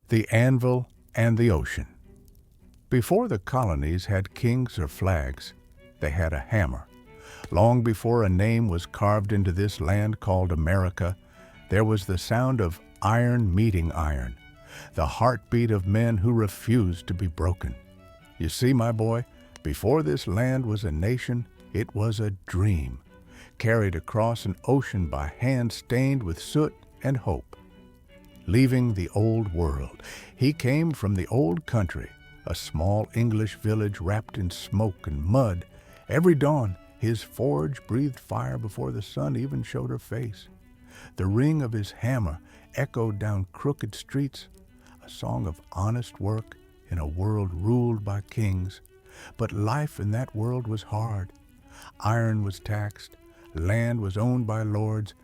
The Anvil and the Ocean. Before the colonies had kings or flags, they had a hammer. Long before a name was carved into this land called America, there was the sound of iron meeting iron, the heartbeat of men who refused to be broken. You see, my boy, before this land was a nation, it was a dream, carried across an ocean by hands stained with soot and hope. Leaving the old world, he came from the old country, a small English village wrapped in smoke and mud. Every dawn, his forge breathed fire before the sun even showed her face. The ring of his hammer echoed down crooked streets, a song of honest work in a world ruled by kings. But life in that world was hard. Iron was taxed, land was owned by lords,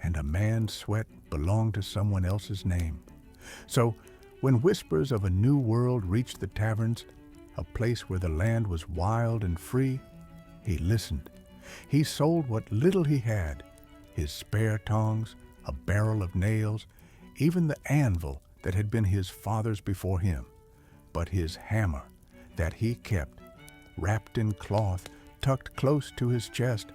and a man's sweat belonged to someone else's name. So, when whispers of a new world reached the taverns, a place where the land was wild and free, he listened. He sold what little he had, his spare tongs, a barrel of nails, even the anvil that had been his father's before him. But his hammer, that he kept, wrapped in cloth, tucked close to his chest,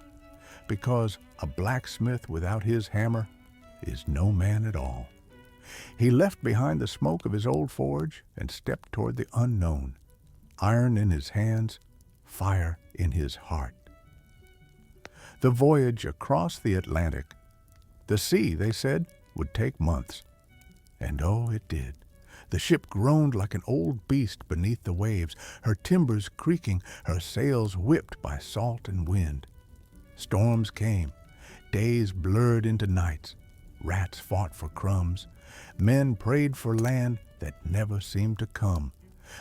because a blacksmith without his hammer is no man at all. He left behind the smoke of his old forge and stepped toward the unknown, iron in his hands, fire in his heart. The voyage across the Atlantic, the sea, they said, would take months. And oh, it did. The ship groaned like an old beast beneath the waves, her timbers creaking, her sails whipped by salt and wind. Storms came, days blurred into nights, rats fought for crumbs, men prayed for land that never seemed to come.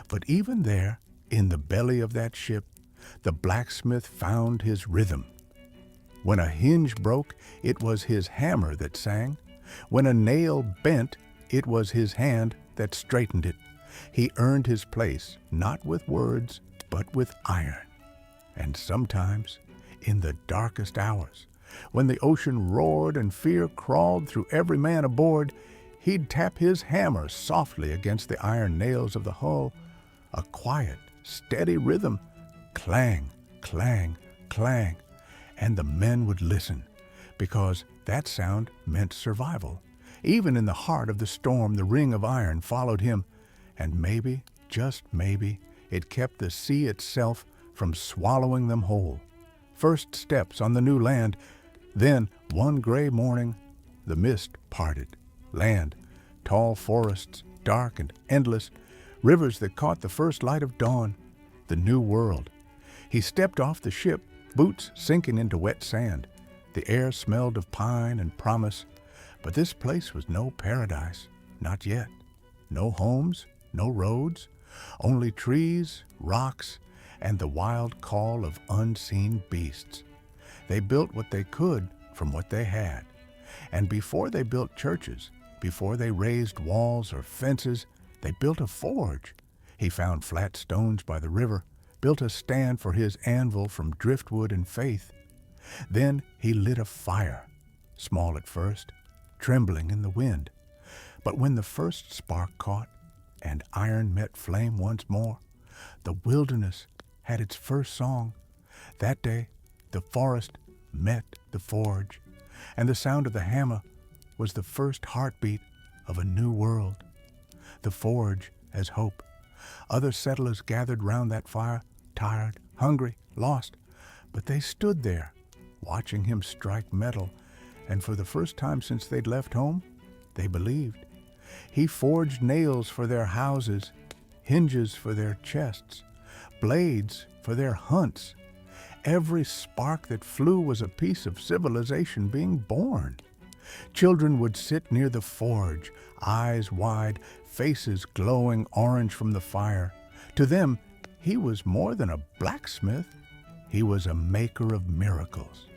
But even there, in the belly of that ship, the blacksmith found his rhythm. When a hinge broke, it was his hammer that sang. When a nail bent, it was his hand that straightened it. He earned his place, not with words, but with iron. And sometimes, in the darkest hours, when the ocean roared and fear crawled through every man aboard, he'd tap his hammer softly against the iron nails of the hull, a quiet, steady rhythm, clang, clang, clang, and the men would listen, because that sound meant survival. Even in the heart of the storm, the ring of iron followed him, and maybe, just maybe, it kept the sea itself from swallowing them whole. First steps on the new land, then one gray morning, the mist parted. Land, tall forests, dark and endless, rivers that caught the first light of dawn, the new world. He stepped off the ship, boots sinking into wet sand. The air smelled of pine and promise, but this place was no paradise, not yet. No homes, no roads, only trees, rocks, and the wild call of unseen beasts. They built what they could from what they had. And before they built churches, before they raised walls or fences, they built a forge. He found flat stones by the river, built a stand for his anvil from driftwood and faith. Then he lit a fire, small at first, trembling in the wind. But when the first spark caught and iron met flame once more, the wilderness had its first song. That day, the forest met the forge, and the sound of the hammer was the first heartbeat of a new world. The forge as hope. Other settlers gathered round that fire, tired, hungry, lost, but they stood there, watching him strike metal, and for the first time since they'd left home, they believed. He forged nails for their houses, hinges for their chests, blades for their hunts. Every spark that flew was a piece of civilization being born. Children would sit near the forge, eyes wide, faces glowing orange from the fire. To them, he was more than a blacksmith. He was a maker of miracles.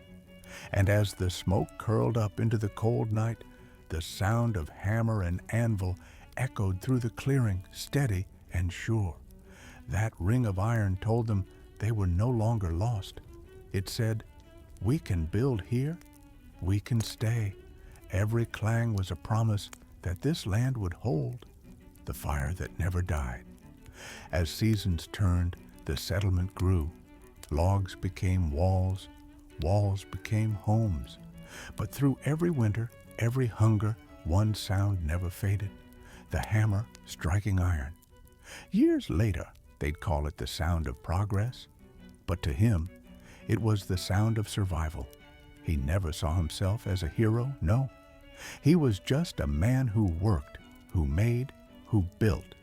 And as the smoke curled up into the cold night, the sound of hammer and anvil echoed through the clearing, steady and sure. That ring of iron told them they were no longer lost. It said, "We can build here, we can stay." Every clang was a promise that this land would hold. the fire that never died. As seasons turned, the settlement grew. Logs became walls, walls became homes. But through every winter, every hunger, one sound never faded, the hammer striking iron. Years later, they'd call it the sound of progress, but to him, it was the sound of survival. He never saw himself as a hero, no. He was just a man who worked, who made, who built.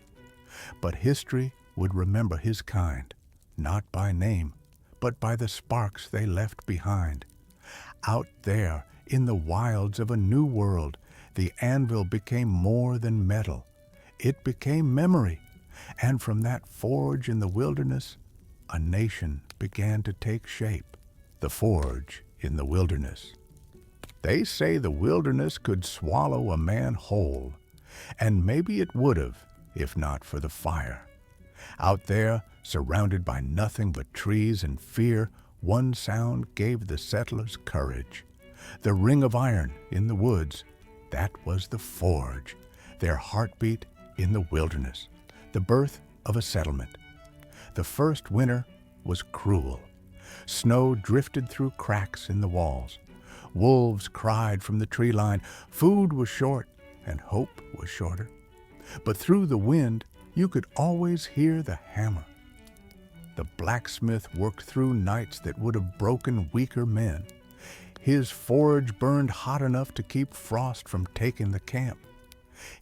But history would remember his kind, not by name, but by the sparks they left behind. Out there, in the wilds of a new world, the anvil became more than metal. It became memory, and from that forge in the wilderness, a nation began to take shape. The forge in the wilderness. They say the wilderness could swallow a man whole, and maybe it would have, if not for the fire. Out there, surrounded by nothing but trees and fear, one sound gave the settlers courage. The ring of iron in the woods, that was the forge, their heartbeat in the wilderness, the birth of a settlement. The first winter was cruel. Snow drifted through cracks in the walls. Wolves cried from the tree line. Food was short, and hope was shorter. But through the wind, you could always hear the hammer. The blacksmith worked through nights that would have broken weaker men. His forge burned hot enough to keep frost from taking the camp.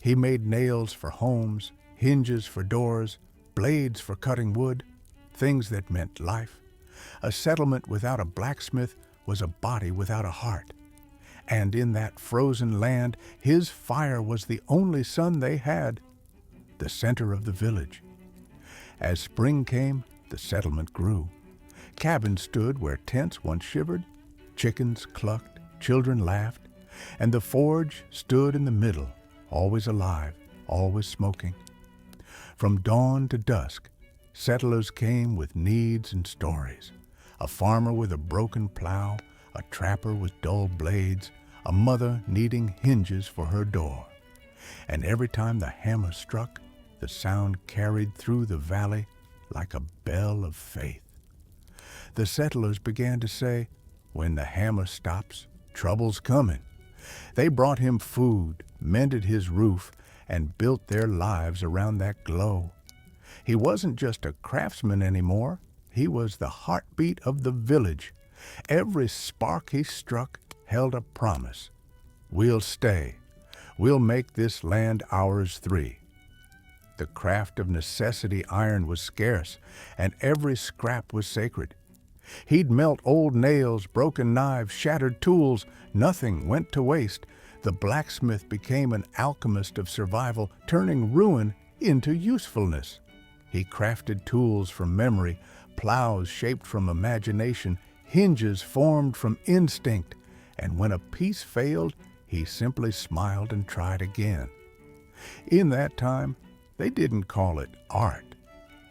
He made nails for homes, hinges for doors, blades for cutting wood, things that meant life. A settlement without a blacksmith was a body without a heart. And in that frozen land, his fire was the only sun they had, the center of the village. As spring came, the settlement grew. Cabins stood where tents once shivered, chickens clucked, children laughed, and the forge stood in the middle, always alive, always smoking. From dawn to dusk, settlers came with needs and stories. A farmer with a broken plow, a trapper with dull blades, a mother needing hinges for her door. And every time the hammer struck, the sound carried through the valley like a bell of faith. The settlers began to say, when the hammer stops, trouble's coming. They brought him food, mended his roof, and built their lives around that glow. He wasn't just a craftsman anymore. He was the heartbeat of the village. Every spark he struck held a promise. We'll stay. We'll make this land ours three. The craft of necessity iron was scarce, and every scrap was sacred. He'd melt old nails, broken knives, shattered tools. Nothing went to waste. The blacksmith became an alchemist of survival, turning ruin into usefulness. He crafted tools from memory, plows shaped from imagination, hinges formed from instinct, and when a piece failed, he simply smiled and tried again. In that time, they didn't call it art.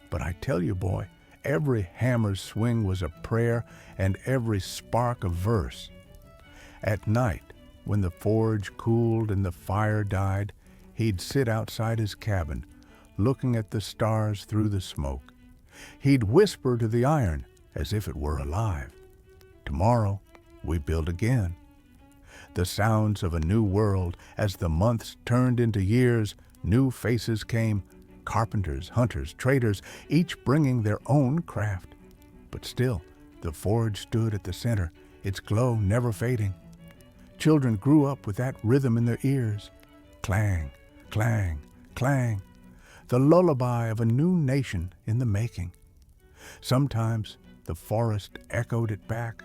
But I tell you, boy, every hammer's swing was a prayer and every spark a verse. At night, when the forge cooled and the fire died, he'd sit outside his cabin, looking at the stars through the smoke. He'd whisper to the iron as if it were alive. Tomorrow, we build again. The sounds of a new world, as the months turned into years, new faces came, carpenters, hunters, traders, each bringing their own craft. But still, the forge stood at the center, its glow never fading. Children grew up with that rhythm in their ears. Clang, clang, clang. The lullaby of a new nation in the making. Sometimes the forest echoed it back,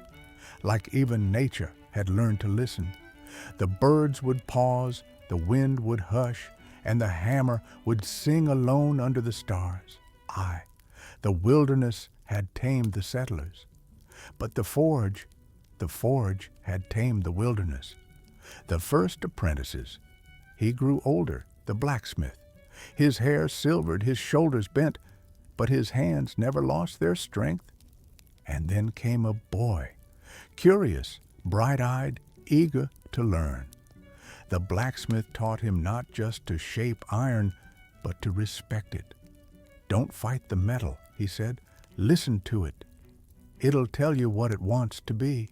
like even nature had learned to listen. The birds would pause, the wind would hush, and the hammer would sing alone under the stars. Aye, the wilderness had tamed the settlers. But the forge had tamed the wilderness. The first apprentices, he grew older, the blacksmith. His hair silvered, his shoulders bent, but his hands never lost their strength. And then came a boy, curious, bright-eyed, eager to learn. The blacksmith taught him not just to shape iron, but to respect it. Don't fight the metal, he said. Listen to it. It'll tell you what it wants to be.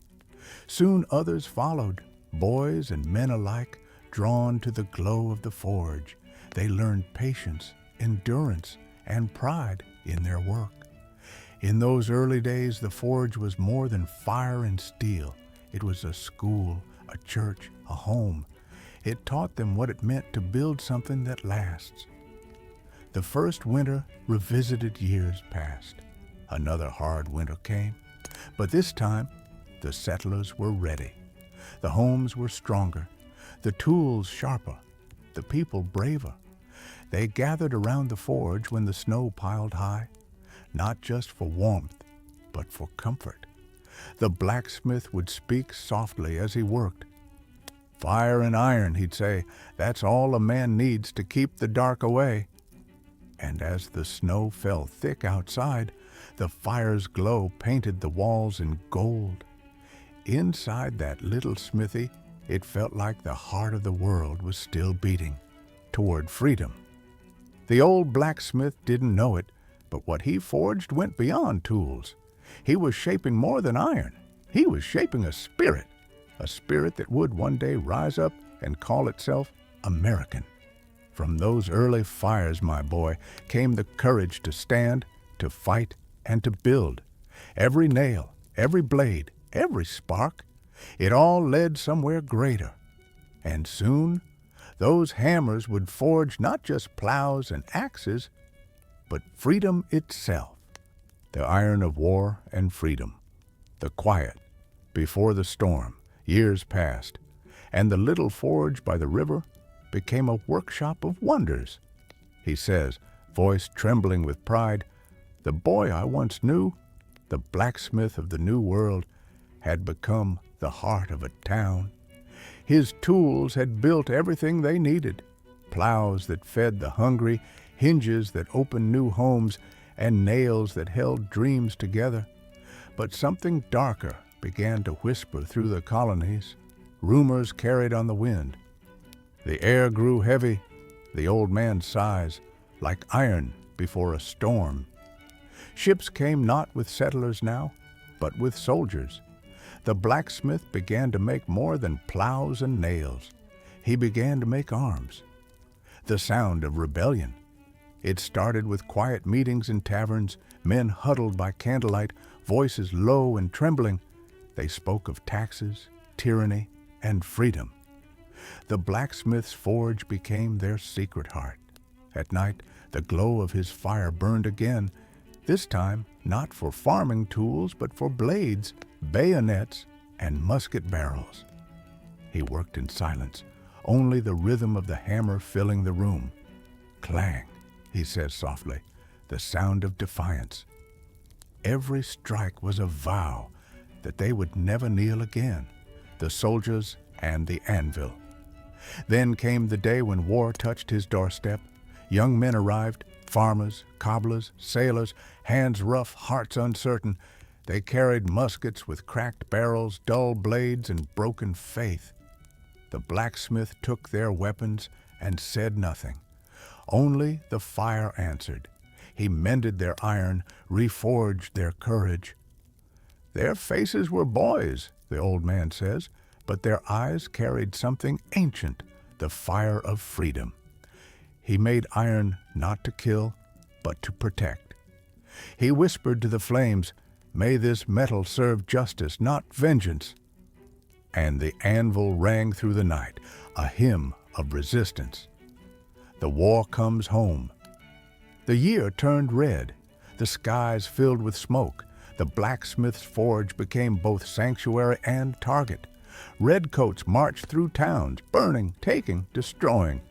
Soon others followed, boys and men alike, drawn to the glow of the forge. They learned patience, endurance, and pride in their work. In those early days, the forge was more than fire and steel. It was a school, a church, a home. It taught them what it meant to build something that lasts. The first winter revisited years past. Another hard winter came, but this time the settlers were ready. The homes were stronger, the tools sharper, the people braver. They gathered around the forge when the snow piled high, not just for warmth, but for comfort. The blacksmith would speak softly as he worked. Fire and iron, he'd say, that's all a man needs to keep the dark away. And as the snow fell thick outside, the fire's glow painted the walls in gold. Inside that little smithy, it felt like the heart of the world was still beating toward freedom. The old blacksmith didn't know it, but what he forged went beyond tools. He was shaping more than iron. He was shaping a spirit that would one day rise up and call itself American. From those early fires, my boy, came the courage to stand, to fight, and to build. Every nail, every blade, every spark, it all led somewhere greater. And soon, those hammers would forge not just plows and axes, but freedom itself. The iron of war and freedom. The quiet, before the storm, years passed, and the little forge by the river became a workshop of wonders. He says, voice trembling with pride, the boy I once knew, the blacksmith of the New World, had become the heart of a town. His tools had built everything they needed, plows that fed the hungry, hinges that opened new homes, and nails that held dreams together. But something darker began to whisper through the colonies, rumors carried on the wind. The air grew heavy, the old man sighs, like iron before a storm. Ships came not with settlers now, but with soldiers. The blacksmith began to make more than plows and nails. He began to make arms. The sound of rebellion. It started with quiet meetings in taverns, men huddled by candlelight, voices low and trembling. They spoke of taxes, tyranny, and freedom. The blacksmith's forge became their secret heart. At night, the glow of his fire burned again, this time not for farming tools, but for blades, bayonets, and musket barrels. He worked in silence, only the rhythm of the hammer filling the room. Clang, he says softly, the sound of defiance. Every strike was a vow that they would never kneel again, the soldiers and the anvil. Then came the day when war touched his doorstep. Young men arrived, farmers, cobblers, sailors, hands rough, hearts uncertain. They carried muskets with cracked barrels, dull blades, and broken faith. The blacksmith took their weapons and said nothing. Only the fire answered. He mended their iron, reforged their courage. Their faces were boys, the old man says, but their eyes carried something ancient, the fire of freedom. He made iron not to kill, but to protect. He whispered to the flames, "May this metal serve justice, not vengeance." And the anvil rang through the night, a hymn of resistance. The war comes home. The year turned red. The skies filled with smoke. The blacksmith's forge became both sanctuary and target. Redcoats marched through towns, burning, taking, destroying.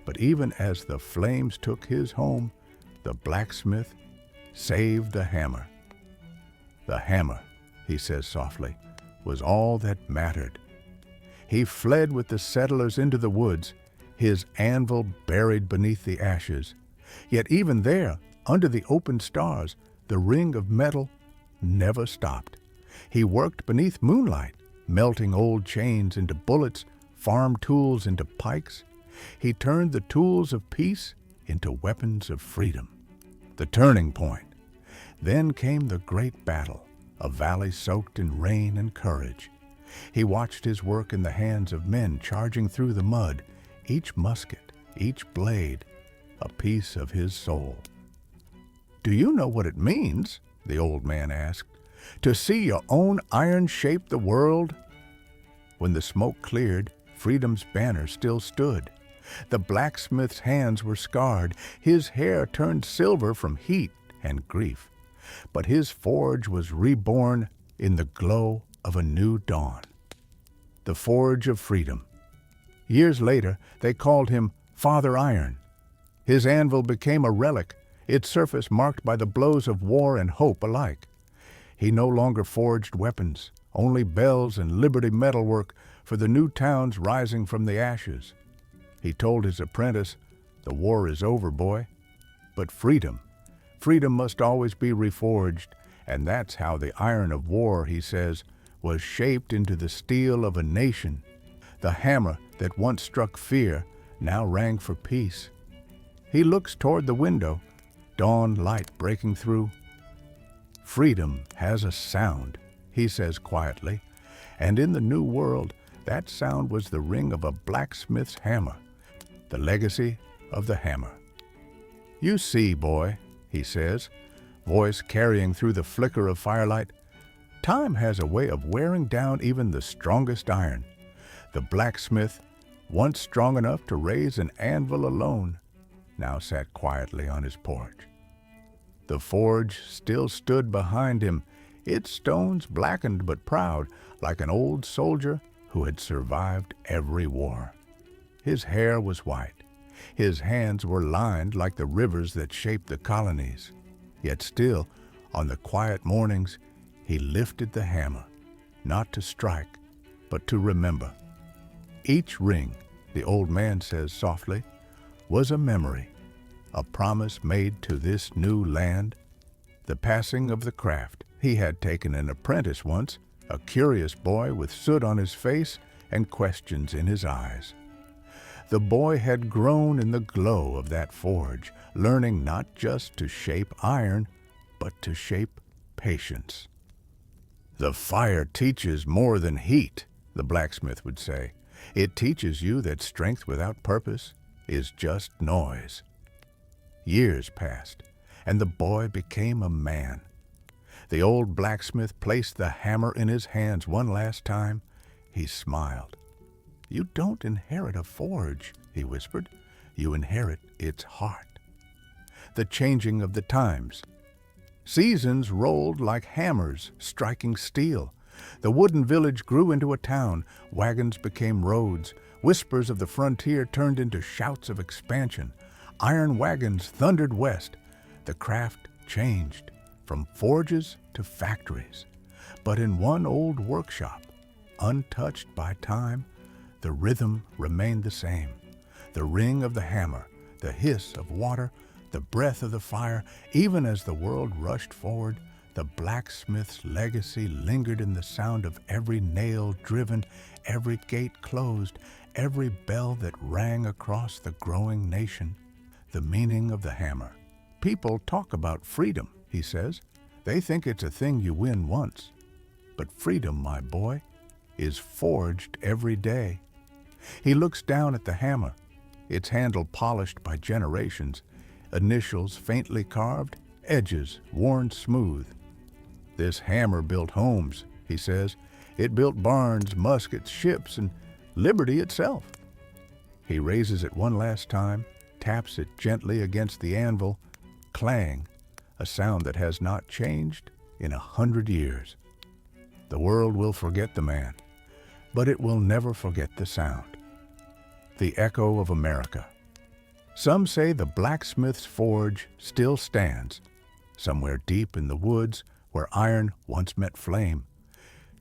But even as the flames took his home, the blacksmith saved the hammer. The hammer, he says softly, was all that mattered. He fled with the settlers into the woods, his anvil buried beneath the ashes. Yet even there, under the open stars, the ring of metal never stopped. He worked beneath moonlight, melting old chains into bullets, farm tools into pikes. He turned the tools of peace into weapons of freedom. The turning point. Then came the great battle, a valley soaked in rain and courage. He watched his work in the hands of men charging through the mud, each musket, each blade, a piece of his soul. "Do you know what it means," the old man asked, "to see your own iron shape the world?" When the smoke cleared, freedom's banner still stood. The blacksmith's hands were scarred, his hair turned silver from heat and grief. But his forge was reborn in the glow of a new dawn. The forge of freedom. Years later, they called him Father Iron. His anvil became a relic, its surface marked by the blows of war and hope alike. He no longer forged weapons, only bells and liberty metalwork for the new towns rising from the ashes. He told his apprentice, "The war is over, boy. But freedom must always be reforged, and that's how the iron of war," he says, "was shaped into the steel of a nation. The hammer that once struck fear now rang for peace." He looks toward the window, dawn light breaking through. "Freedom has a sound," he says quietly, and in the new world, that sound was the ring of a blacksmith's hammer, the legacy of the hammer. "You see, boy," he says, voice carrying through the flicker of firelight, "time has a way of wearing down even the strongest iron. The blacksmith, once strong enough to raise an anvil alone, now sat quietly on his porch. The forge still stood behind him, its stones blackened but proud, like an old soldier who had survived every war. His hair was white. His hands were lined like the rivers that shaped the colonies. Yet still, on the quiet mornings, he lifted the hammer, not to strike, but to remember. Each ring, the old man says softly, was a memory, a promise made to this new land. The passing of the craft. He had taken an apprentice once, a curious boy with soot on his face and questions in his eyes. The boy had grown in the glow of that forge, learning not just to shape iron, but to shape patience. "The fire teaches more than heat," the blacksmith would say. "It teaches you that strength without purpose is just noise." Years passed, and the boy became a man. The old blacksmith placed the hammer in his hands one last time. He smiled. "You don't inherit a forge," he whispered. "You inherit its heart." The changing of the times. Seasons rolled like hammers striking steel. The wooden village grew into a town. Wagons became roads. Whispers of the frontier turned into shouts of expansion. Iron wagons thundered west. The craft changed from forges to factories. But in one old workshop, untouched by time, the rhythm remained the same. The ring of the hammer, the hiss of water, the breath of the fire. Even as the world rushed forward, the blacksmith's legacy lingered in the sound of every nail driven, every gate closed, every bell that rang across the growing nation. The meaning of the hammer. "People talk about freedom," he says. "They think it's a thing you win once. But freedom, my boy, is forged every day." He looks down at the hammer, its handle polished by generations, initials faintly carved, edges worn smooth. "This hammer built homes," he says. "It built barns, muskets, ships, and liberty itself." He raises it one last time, taps it gently against the anvil. Clang, a sound that has not changed in 100 years. The world will forget the man, but it will never forget the sound. The echo of America. Some say the blacksmith's forge still stands, somewhere deep in the woods where iron once met flame.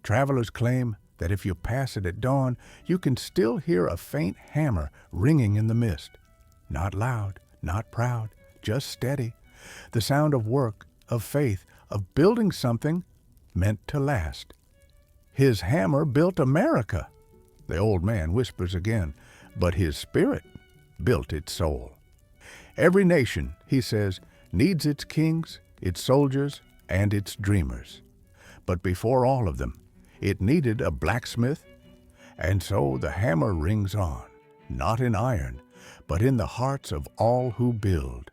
Travelers claim that if you pass it at dawn, you can still hear a faint hammer ringing in the mist. Not loud, not proud, just steady. The sound of work, of faith, of building something meant to last. "His hammer built America," the old man whispers again, "but his spirit built its soul." Every nation, he says, needs its kings, its soldiers, and its dreamers. But before all of them, it needed a blacksmith, and so the hammer rings on, not in iron, but in the hearts of all who build.